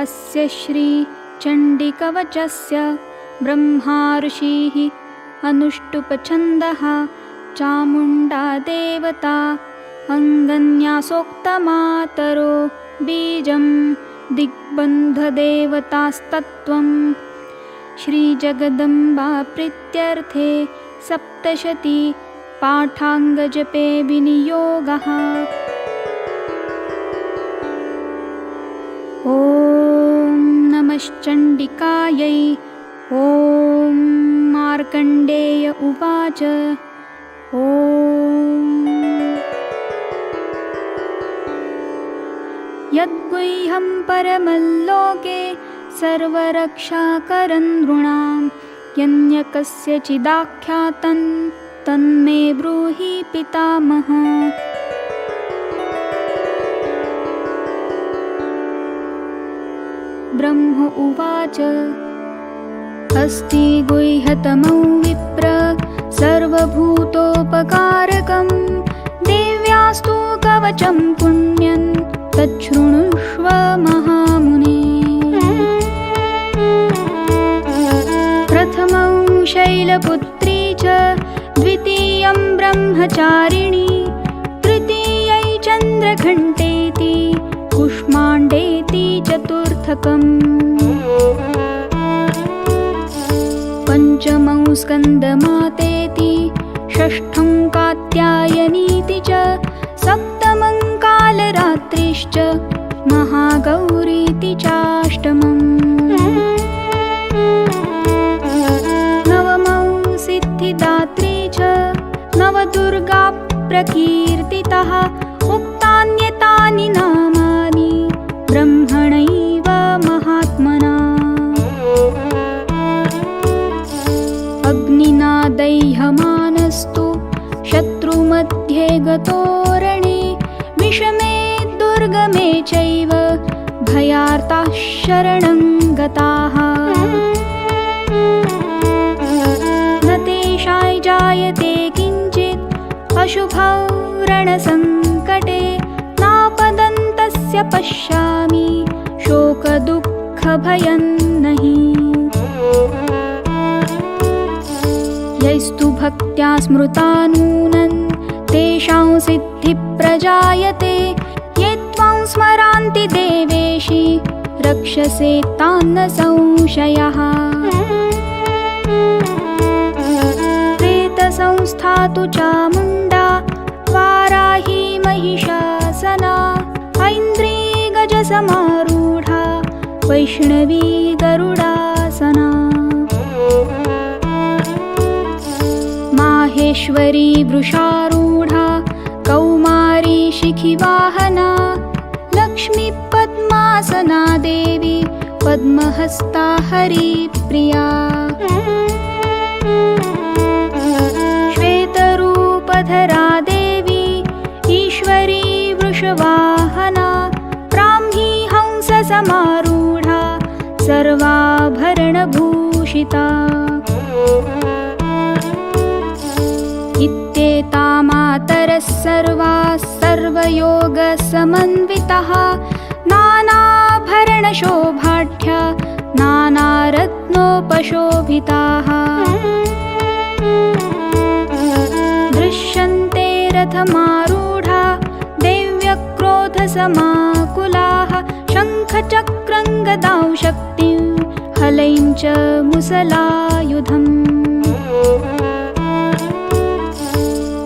अस्य श्रीचण्डिकवचस्य ब्रह्मा ऋषिः अनुष्टुप्छन्दः चामुण्डा देवता अङ्गन्यासोक्तमातरो बीजं दिग्बन्धदेवतास्तत्त्वम् श्रीजगदम्बा प्रीत्यर्थे सप्तशती पाठाङ्गजपे विनियोगः। ॐ नमश्चण्डिकायै। ॐ मार्कण्डेय उवाच। ॐ यद्गुह्यं परमल्लोके सर्वरक्षाकरं नृणां यन्यकस्यचिदाख्यातं तन्मे ब्रूहि पितामह। ब्रह्म उवाच। अस्ति गुह्यतमं विप्र सर्वभूतोपकारकं देव्यास्तु कवचं पुण्यं तच्छृणुष्व महामुने। प्रथमं शैलपुत्री च द्वितीयं ब्रह्मचारिणी तृतीयै चन्द्रघण्टेति कुष्माण्डेति चतुर्थकम्। पञ्चमं स्कन्दमातेति षष्ठं कात्यायनीति च सप्तमं कालरात्रिश्च महागौरीति चाष्टमम्। नवमं सिद्धिदात्री च नवदुर्गा प्रकीर्तितः उक्तान्येतानि नामानि ब्रह्मणैव महात्मना। अग्निना दह्यमानस्तु शत्रुमध्ये गतोरणे विषमे दुर्गमे चैव भयार्ताः शरणं गताः। न तेषां जायते किञ्चित् अशुभौ रणसङ्कटे नापदन्तस्य पश्यामि शोकदुःखभयं नहि। यैस्तु भक्त्या स्मृता नूनं तेषां सिद्धिप्रजायते ये त्वां स्मरन्ति देवेशि रक्षसे तान् न संशयः। प्रेतसंस्था तु चामुण्डा वाराही महिषासना ऐन्द्री गजसमारूढा वैष्णवी गरुडासना। माहेश्वरी वृषारूढा कौमारी शिखिवाहना लक्ष्मी पद्मासना देवी पद्महस्ता हरिप्रिया। श्वेतरूपधरा देवी ईश्वरी वृषवाहना ब्राह्मी हंससमारूढा सर्वाभरणभूषिता। इत्येता मातरः सर्वाः सर्वयोगसमन्विताः नानाभरणशोभाढ्या नानारत्नोपशोभिताः। दृश्यन्ते रथमारूढा देव्यक्रोधसमाकुलाः शङ्खचक्रं गदां शक्तिं हलैं च मुसलायुधम्।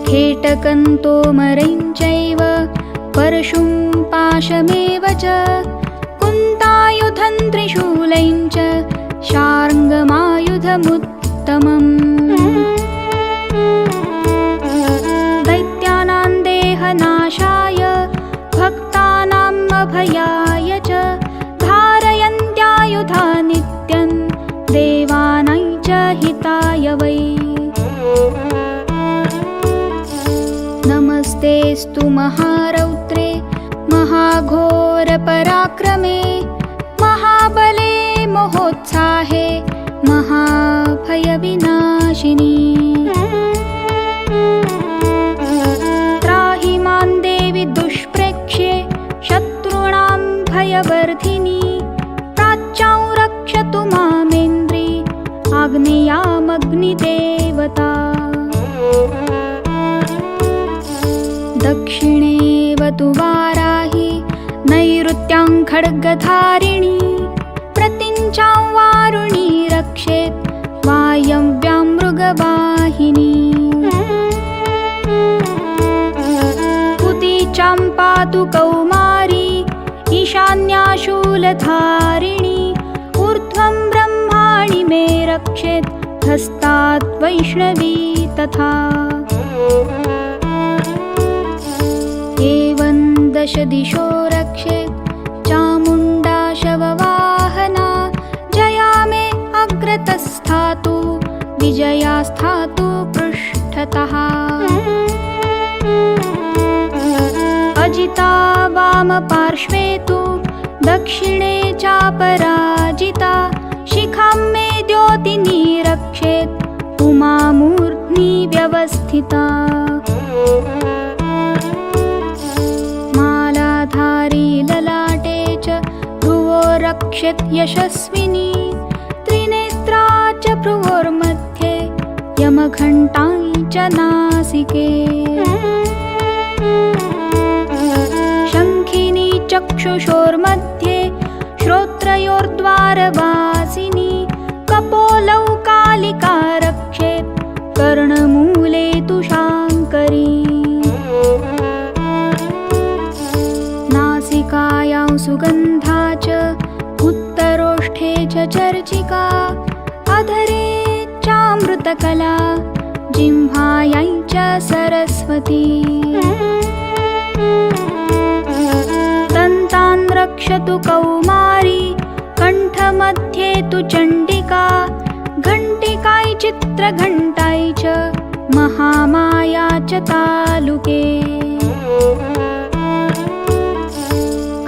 खेटकं तोमरं चैव परशुं पाशमेव च कुन्तायुधं त्रिशूलं च शार्ङ्गमायुधमुत्तमम्। दैत्यानां देहनाशाय भक्तानाम् अभयाय च धारयन्त्यायुधा नित्यं देवानां च हिताय वै। नमस्तेऽस्तु महारौद्रे महाघोरपराक्रमे महाबले महोत्साहे महाभयविनाशिनी। त्राहि मां देवि दुष्प्रेक्ष्ये शत्रूणां भयवर्धिनी त्वमग्निदेवता दक्षिणेव तु वाराहि नैऋत्यां खड्गधारिणी प्रतिञ्चां वारुणी रक्षेत् वायव्यां मृगवाहिनी उदीचां पातु कौमारी ईशान्या शूलधारिणी ऊर्ध्वं ब्रह्माणि मे रक्षेत् हस्तात् वैष्णवी तथा एवं दश दिशो रक्षेत् चामुण्डा शववाहना जया मे अग्रतस्थातु विजया स्थातु पृष्ठतः अजिता वामपार्श्वे तु दक्षिणे चापराजिता शिखां मे द्योतिनी रक्षेत् उमा मूर्ध्नि व्यवस्थिता मालाधारी ललाटे च भ्रुवो रक्षेत् यशस्विनी त्रिनेत्रा च भ्रुवोर्मध्ये यमघण्टां च नासिके शङ्खिनी चक्षुषोर्मध्ये श्रोत्रयोर्द्वारवासिनी कपोलौ कालिका रक्षेत् कर्णमूले तु शाङ्करी नासिकायां सुगन्धा च उत्तरोष्ठे च चर्चिका अधरे चामृतकला जिह्वायै च सरस्वती दन्तान् रक्षतु कौमारी कण्ठमध्ये तु चण्डिका घण्टिकायै चित्रघण्टायै च महामाया च तालुके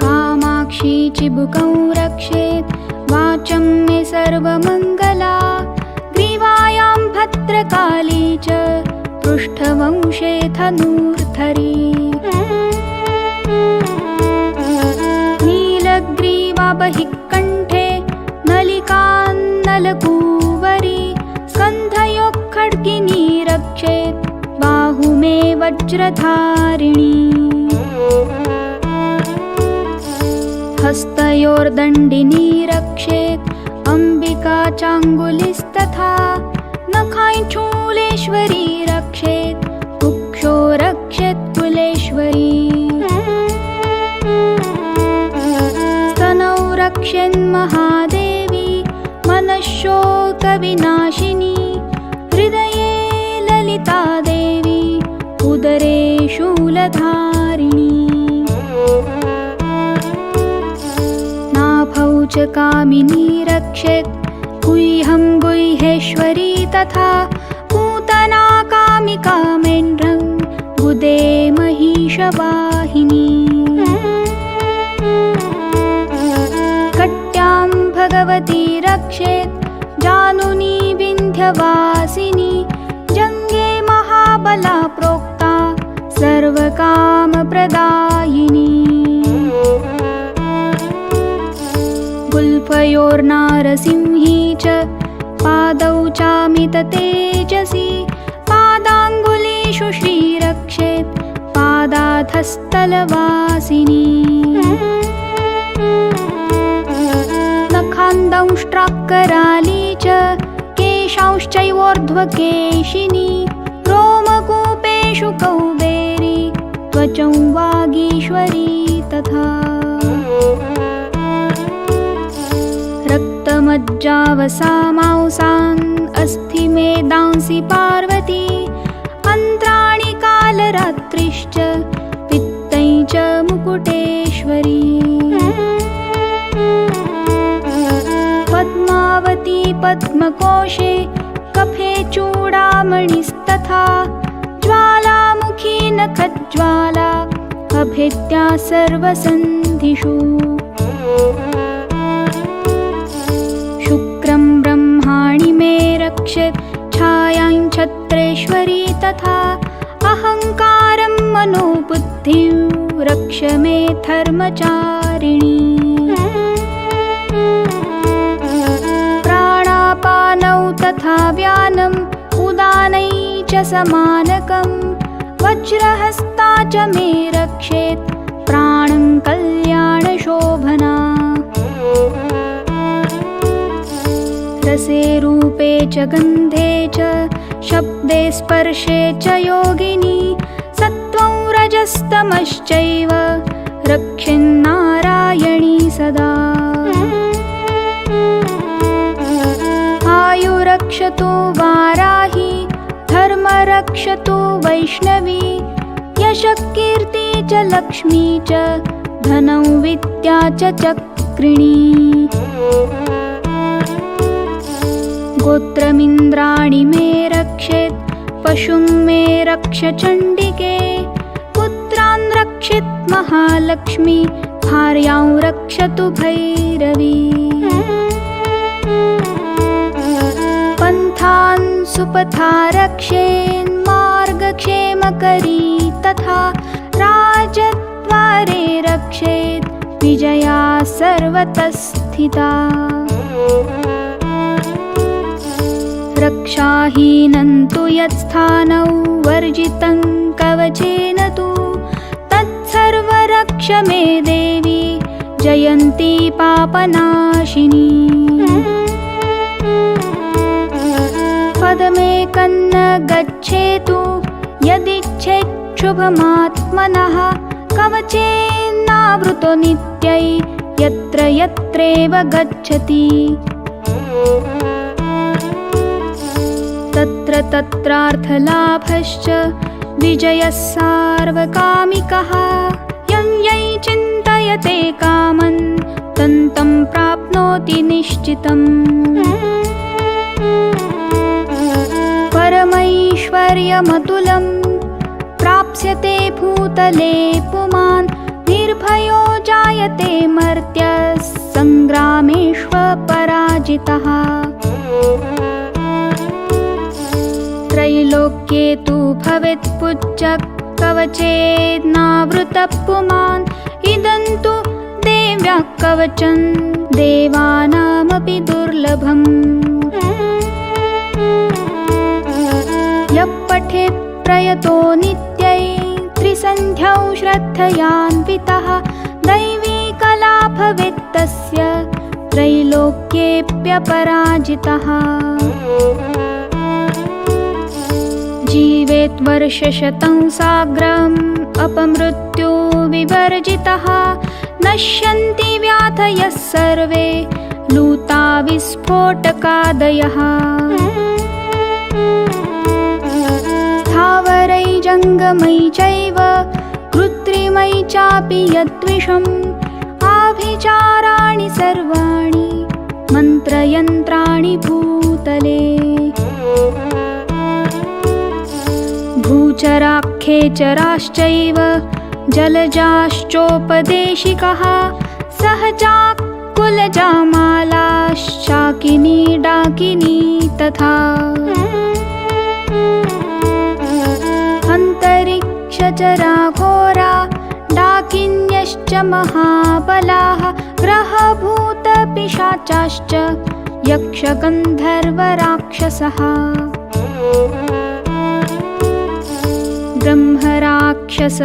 कामाक्षी चिबुकं रक्षेत् वाचं मे सर्वमङ्गला ग्रीवायां भद्रकाली च पृष्ठवंशे धनुर्धरी नीलग्रीवा बहिः कण्ठे नलिकान्नलकूवरी स्कन्धयोः खड्गिनी रक्षेत् बाहु मे वज्रधारिणी हस्तयोर्दण्डिनी रक्षेत् अम्बिका चाङ्गुलिस्तथा नखाय शूलेश्वरी रक्षेत् कुक्षो रक्षेत् कुलेश्वरी स्तनौ रक्षेन्महादेवी मनश्शोकविनाशिनी हृदये ललिता देवी उदरे शूलधारिणी नाभौ च कामिनी रक्षेत् गुह्यं गुह्येश्वरी तथा पूतना कामिका मेढ्रं गुदे महिषवाहिनी कट्यां भगवती रक्षेत् जानुनी विन्ध्यवासिनी जङ्गे महाबला प्रोक्ता सर्वकामप्रदायिनी गुल्फयोर्नारसिंही च पादौ चामिततेजसी पादाङ्गुलीषु श्रीरक्षेत् पादाधस्तलवासिनी नखान्दंष्ट्राक्कराली च केशांश्चैवोर्ध्वकेशिनी रोमकूपेषु कौबेरी त्वचं वागीश्वरी तथा रक्तमज्जावसामांसान् अस्थिमेदांसि पार्वती अन्त्राणि कालरात्रिश्च पित्तै च मुकुटेश्वरी पद्मावती पद्मकोशे कफे चूडामणिस्तथा ज्वालामुखी नखज्वाला अभेद्या सर्वसन्धिषु शुक्रं ब्रह्माणि मे रक्षेत् छायां छत्रेश्वरी तथा अहङ्कारं मनोबुद्धिं रक्ष मे धर्मचारिणी प्राणापानसमानां उदानौ तथा व्यानम् उदानै च समानकम् वज्रहस्ता च मे रक्षेत् प्राणं कल्याणशोभना रसे रूपे च गन्धे च शब्दे स्पर्शे च योगिनी सत्त्वं रजस्तमश्चैव रक्षेन्नारायणी सदा आयुरक्षतु वाराही धर्मरक्षतु वैष्णवी यशकीर्ति च लक्ष्मी च धनं विद्या च चक्रिणी गोत्रमिन्द्राणि मे रक्षेत् पशुं मे रक्ष चण्डिके पुत्रान् रक्षेत् महालक्ष्मी भार्यां रक्षतु भैरवी पन्थान् सुपथा रक्षेन्मार्गक्षेमकरी तथा राजद्वारे रक्षेत् विजया सर्वतः स्थिता रक्षाहीनं तु यत्स्थानौ वर्जितं कवचेन तु तत्सर्वरक्ष मे देवी जयन्ती पापनाशिनी पदमेकं न गच्छेतु यदिच्छेच्छुभमात्मनः कवचेनावृतो नित्यै यत्र यत्रेव गच्छति तत्र तत्रार्थलाभश्च विजयः सार्वकामिकः यं यै चिन्तयते कामं तं प्राप्नोति निश्चितम् परमैश्वर्यमतुलं प्राप्स्यते भूतले पुमान् निर्भयो जायते मर्त्यः सङ्ग्रामेष्वपराजितः त्रैलोक्ये तु भवेत् पूज्यः कवचेनावृतः पुमान् इदं तु देव्याः कवचं देवानामपि दुर्लभम् यः पठेत् प्रयतो नित्यै त्रिसन्ध्यौ श्रद्धयान्वितः दैवी कला भवेत् तस्य त्रैलोक्येऽप्यपराजितः जीवेत् वर्षशतं साग्रम् अपमृत्यो विवर्जितः नश्यन्ति व्याधयः सर्वे लूता विस्फोटकादयः स्थावरै जङ्गमै चैव कृत्रिमै चापि यद्विषम् आभिचाराणि सर्वाणि मन्त्रयन्त्राणि भूतले भूचराख्येचराश्चैव जलजाश्चोपदेशिकः सहजाः कुलजामालाश्चाकिनी डाकिनी तथा अंतरिक्षचराघोरा डाकिन्यश्च महाबलाः ग्रहभूतपिशाचाश्च यक्षगन्धर्वराक्षसः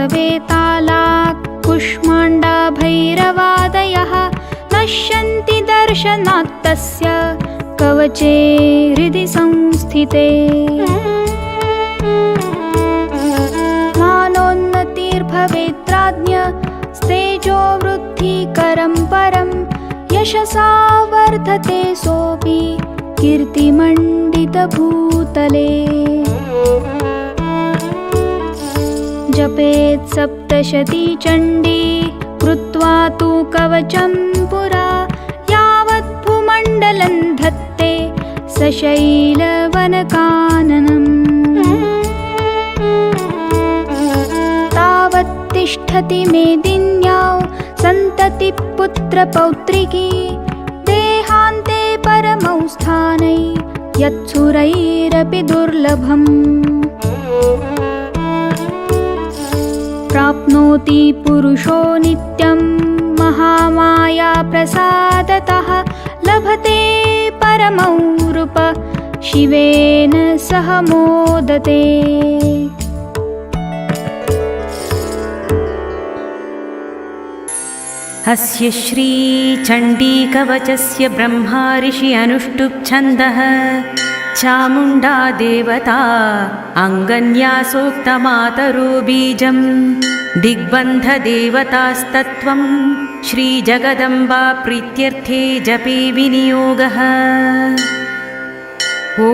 ब्रह्मराक्षसवेतालाः कुष्माण्डा भैरवादयः नश्यन्ति दर्शनात् तस्य कवचे हृदि संस्थिते मानोन्नतिर्भवेद्राज्ञ स्तेजो वृद्धिकरं परं यशसा वर्धते सोऽपि कीर्तिमण्डितभूतले जपेत् सप्तशती चण्डी कृत्वा तु कवचं पुरा यावत् भूमण्डलं धत्ते सशैलवनकाननम् तावत् तिष्ठति मेदिन्यां सन्ततिपुत्रपौत्रिकी देहान्ते परमौ स्थानै यत्सुरैरपि दुर्लभम् प्राप्नोति पुरुषो नित्यं महामाया प्रसादतः लभते पर परमौरुप शिवेन सह मोदते। अस्य श्रीचण्डीकवचस्य ब्रह्मा ऋषि अनुष्टुप् छन्दः चामुण्डा देवता अङ्गन्यासोक्तमातरो बीजं दिग्बन्धदेवतास्तत्त्वं श्रीजगदम्बा प्रीत्यर्थे जपे विनियोगः। ॐ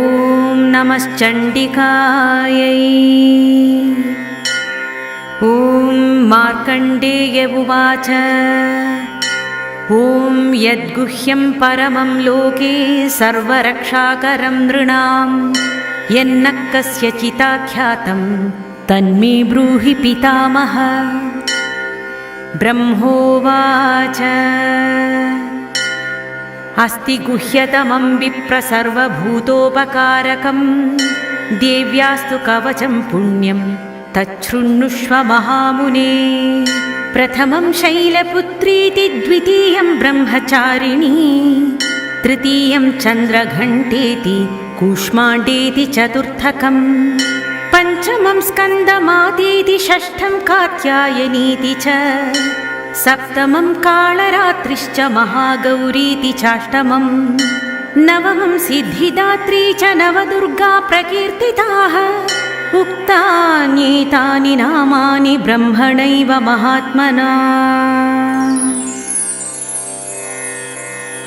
नमश्चण्डिकायै। ॐ मार्कण्डेय उवाच ॐ यद्गुह्यं परमं लोके सर्वरक्षाकरं नृणां यन्न कस्यचिदाख्यातं तन्मे ब्रूहि पितामह। ब्रह्मोवाच अस्ति गुह्यतमं विप्र सर्वभूतोपकारकं देव्यास्तु कवचं पुण्यं तच्छृण्णुष्व महामुने। प्रथमं शैलपुत्रीति द्वितीयं ब्रह्मचारिणी तृतीयं चन्द्रघण्टेति कूष्माण्डेति चतुर्थकं पञ्चमं स्कन्दमातेति षष्ठं कात्यायनीति च सप्तमं कालरात्रिश्च महागौरीति चाष्टमं नवमं सिद्धिदात्री च नवदुर्गा प्रकीर्तिताः। उक्तान्येतानि नामानि ब्रह्मणैव महात्मना।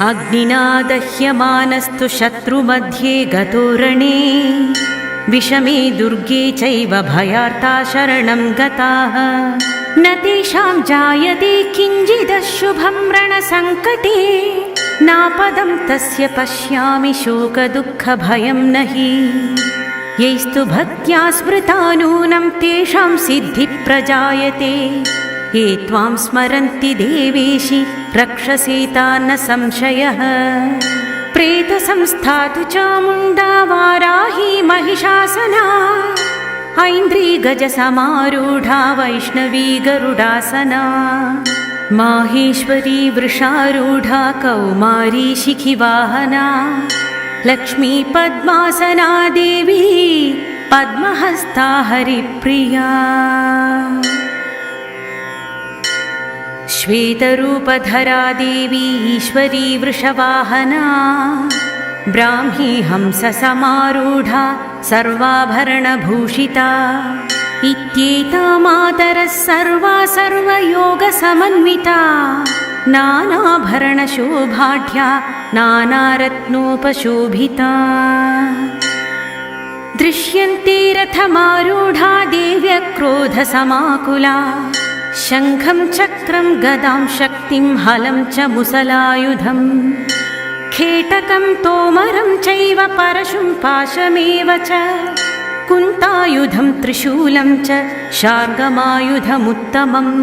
अग्निना दह्यमानस्तु शत्रुमध्ये गतो रणे विषमे दुर्गे चैव भयार्ता शरणं गताः। न तेषां जायते किञ्चिदशुभं रणसङ्कटे नापदं तस्य पश्यामि शोकदुःखभयं न हि। यैस्तु भक्त्या स्मृता नूनं तेषां सिद्धिप्रजायते ये त्वां स्मरन्ति देवेशि रक्षसेतान्न संशयः। प्रेतसंस्था तु चामुण्डा वाराही महिषासना ऐन्द्री गजसमारूढा वैष्णवी गरुडासना माहेश्वरी वृषारूढा कौमारी शिखिवाहना लक्ष्मी पद्मासना देवी पद्महस्ता हरिप्रिया। श्वेतरूपधरा देवी ईश्वरी वृषवाहना ब्राह्मी हंससमारूढा सर्वाभरणभूषिता इत्येता मातरः सर्वा सर्वयोगसमन्विता नानाभरणशोभाढ्या नानारत्नोपशोभिता। दृश्यन्ते रथमारूढा देव्यक्रोधसमाकुला शङ्खं चक्रं गदां शक्तिं हलं च मुसलायुधं खेटकं तोमरं चैव परशुं पाशमेव च कुन्तायुधं त्रिशूलं च शार्ङ्गमायुधमुत्तमम्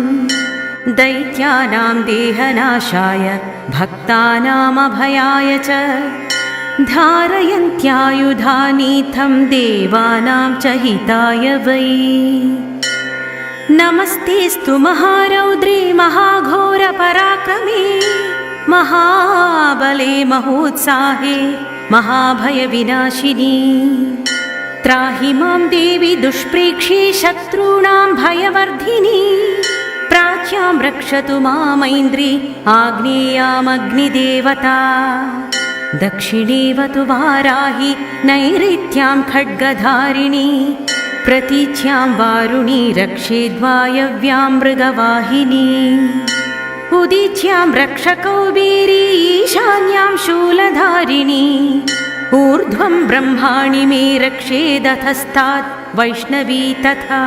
दैत्यानां देहनाशाय भक्तानामभयाय च धारयन्त्यायुधानीथं देवानां च हिताय वै। नमस्तेस्तु महारौद्रे महाघोरपराक्रमे महाबले महोत्साहे महाभयविनाशिनी त्राहि मां देवी दुष्प्रेक्षे शत्रूणां भयवर्धिनी प्राच्यां रक्षतु मामैन्द्री आग्नेयामग्निदेवता दक्षिणेवतु वाराहि नैऋत्यां खड्गधारिणी प्रतीच्यां वारुणी रक्षेद्वायव्यां मृगवाहिनी उदीच्यां रक्षकौबेरी ईशान्यां शूलधारिणी ऊर्ध्वं ब्रह्माणि मे रक्षेदधस्तात् वैष्णवी तथा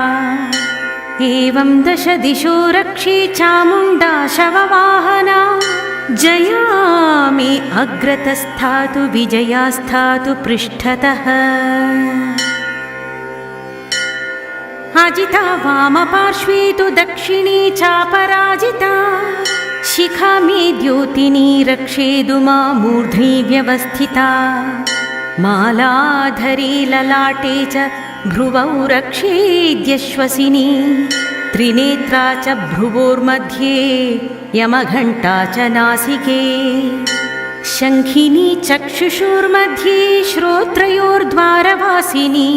एवं दश दिशो रक्षे चामुण्डा शववाहना जया मे अग्रतस्थातु विजयास्थातु पृष्ठतः अजिता वामपार्श्वे तु दक्षिणे चापराजिता शिखा मे द्योतिनी रक्षेदु मामूर्ध्नि व्यवस्थिता मालाधरी ललाटे च भ्रुवौ रक्षेद्यश्वसिनी त्रिनेत्रा च भ्रुवोर्मध्ये यमघण्टा च नासिके शङ्खिनी चक्षुषुर्मध्ये श्रोत्रयोर्द्वारवासिनी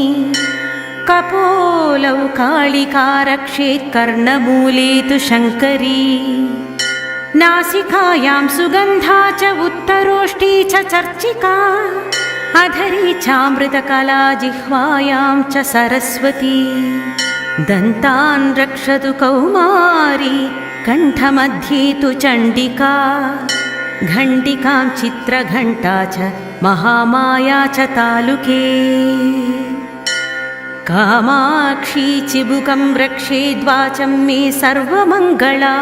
कपोलौ कालिका रक्षेत् कर्णमूले तु शङ्करी नासिकायां सुगन्धा च उत्तरोष्ठी च चर्चिका अधरी चामृतकला जिह्वायां च सरस्वती दन्तान् रक्षतु कौमारी कण्ठमध्ये तु चण्डिका घण्टिकां चित्रघण्टा च महामाया च तालुके कामाक्षी चिबुकं रक्षेद्वाचं मे सर्वमङ्गला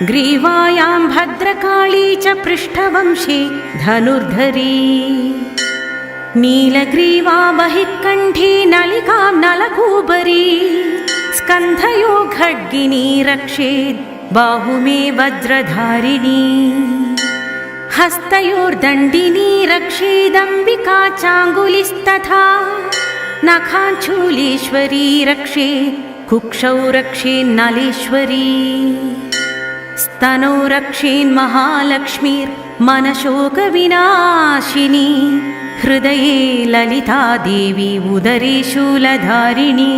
ग्रीवायां भद्रकाली च पृष्ठवंशे धनुर्धरी नीलग्रीवा बहिःकण्ठे नलिकां नलकूबरी स्कन्धयो खड्गिनी रक्षेत् बाहुमे वज्रधारिणी हस्तयोर्दण्डिनी रक्षेदम्बिका चाङ्गुलिस्तथा नखाञ्चूलेश्वरी रक्षेत् कुक्षौ रक्षेन्नलेश्वरी स्तनौ रक्षेन्महालक्ष्मीर्मनशोकविनाशिनी हृदये ललिता देवी उदरे शूलधारिणी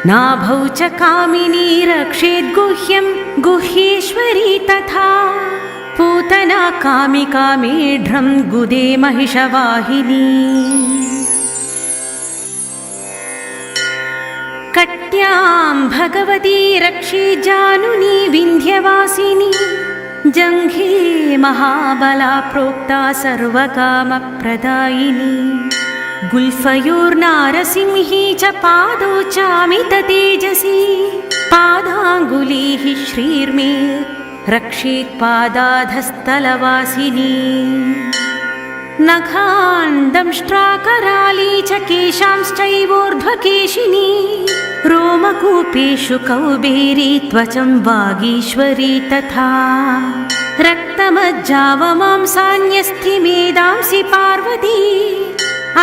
नाभौ च कामिनी रक्षेद्गुह्यं गुह्येश्वरी तथा पूतना कामिका मेढ्रं गुदे महिषवाहिनी कट्यां भगवती रक्षे जानुनी विन्ध्यवासिनी जङ्घे महाबला प्रोक्ता सर्वकामप्रदायिनी गुल्फयोर्नारसिंही च पादौ चामिततेजसी पादाङ्गुलीः श्रीर्मे रक्षेत् पादाधस्तलवासिनी नखान्दंष्ट्राकराली च केशांश्चैवोर्ध्वकेशिनी रोमकूपेषु कौबेरी त्वचं वागीश्वरी तथा रक्तमज्जावमांसान्यस्थि मेदांसि पार्वती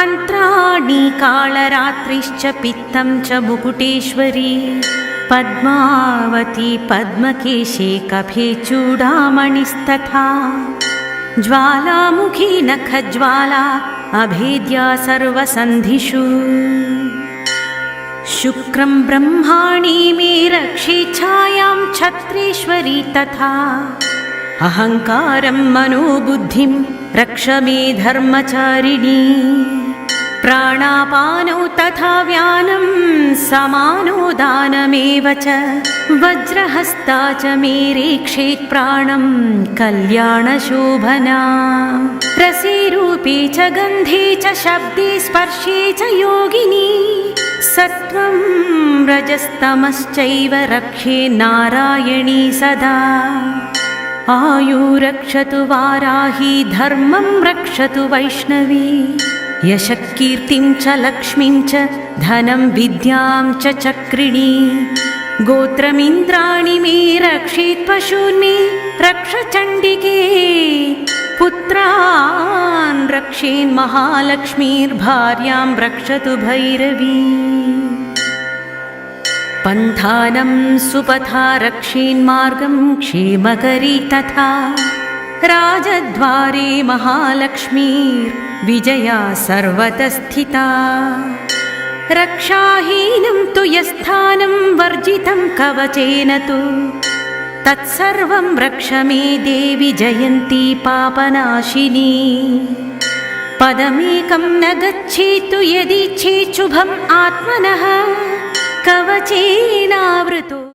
अन्त्राणि कालरात्रिश्च पित्तं च मुकुटेश्वरी पद्मावती पद्मकेशे कफे चूडामणिस्तथा ज्वालामुखी नखज्वाला अभेद्या सर्वसन्धिषु शुक्रं ब्रह्माणि मे रक्षेच्छायां छत्रेश्वरी तथा अहङ्कारं मनोबुद्धिं रक्ष मे धर्मचारिणी प्राणापानौ तथा व्यानं समानो दानमेव च वज्रहस्ता च मे रेक्षेत् प्राणं कल्याणशोभना रसे रूपे च गन्धे च शब्दे स्पर्शे च योगिनी सत्वं रजस्तमश्चैव रक्षे नारायणी सदा आयु रक्षतु वाराही धर्मं रक्षतु वैष्णवी यशः कीर्तिं च लक्ष्मीं च धनं विद्यां च चक्रिणी गोत्रमिन्द्राणि मे रक्षेत् पशून्मे रक्ष चण्डिके पुत्रान् रक्षेन् महालक्ष्मीर्भार्यां रक्षतु भैरवी पन्थानं सुपथा रक्षेन्मार्गं क्षेमकरी तथा राजद्वारे महालक्ष्मीर्विजया सर्वतः स्थिता रक्षाहीनं तु यस्थानं वर्जितं कवचेन तु तत्सर्वं रक्ष मे देवि जयन्ती पापनाशिनी पदमेकं न गच्छेत्तु यदि चेच्छुभम् आत्मनः कवचेनावृतो